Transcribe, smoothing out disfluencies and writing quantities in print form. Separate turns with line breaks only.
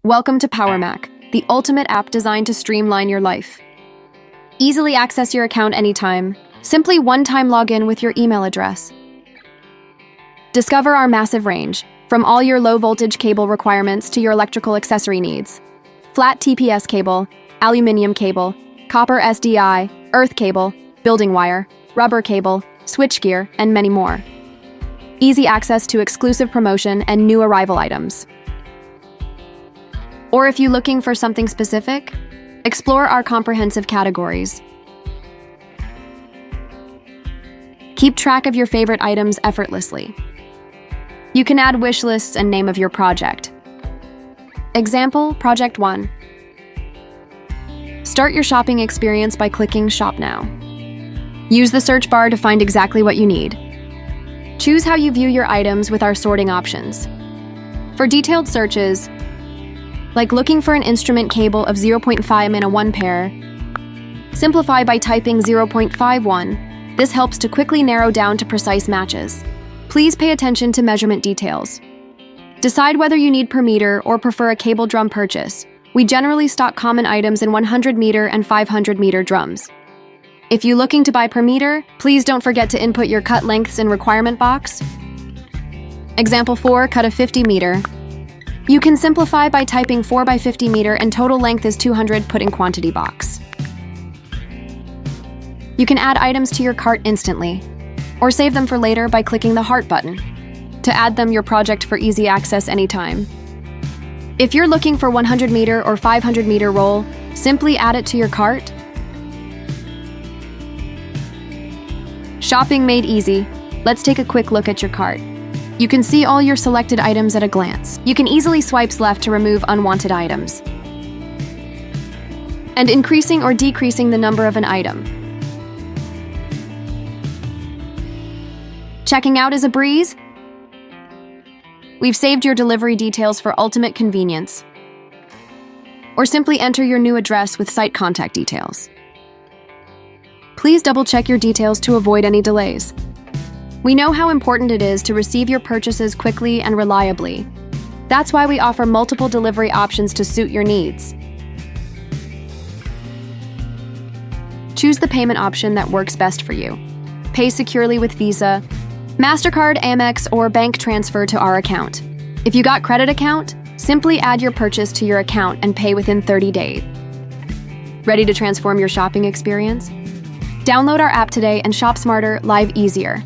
Welcome to Powermac, the ultimate app designed to streamline your life. Easily access your account anytime. Simply one-time login with your email address. Discover our massive range, from all your low-voltage cable requirements to your electrical accessory needs. Flat TPS cable, aluminum cable, copper SDI, earth cable, building wire, rubber cable, switchgear, and many more. Easy access to exclusive promotion and new arrival items. Or if you're looking for something specific, explore our comprehensive categories. Keep track of your favorite items effortlessly. You can add wish lists and name of your project. Example, Project 1. Start your shopping experience by clicking Shop Now. Use the search bar to find exactly what you need. Choose how you view your items with our sorting options. For detailed searches, like looking for an instrument cable of 0.5 in a 1 pair, simplify by typing 0.51. This helps to quickly narrow down to precise matches. Please pay attention to measurement details. Decide whether you need per meter or prefer a cable drum purchase. We generally stock common items in 100 meter and 500 meter drums. If you're looking to buy per meter, please don't forget to input your cut lengths in requirement box. Example 4, cut a 50 meter. You can simplify by typing 4 by 50 meter and total length is 200, put in quantity box. You can add items to your cart instantly, or save them for later by clicking the heart button to add them your project for easy access anytime. If you're looking for 100 meter or 500 meter roll, simply add it to your cart. Shopping made easy. Let's take a quick look at your cart. You can see all your selected items at a glance. You can easily swipe left to remove unwanted items, and increasing or decreasing the number of an item. Checking out is a breeze. We've saved your delivery details for ultimate convenience. Or simply enter your new address with site contact details. Please double-check your details to avoid any delays. We know how important it is to receive your purchases quickly and reliably. That's why we offer multiple delivery options to suit your needs. Choose the payment option that works best for you. Pay securely with Visa, MasterCard, Amex, or bank transfer to our account. If you got credit account, simply add your purchase to your account and pay within 30 days. Ready to transform your shopping experience? Download our app today and shop smarter, live easier.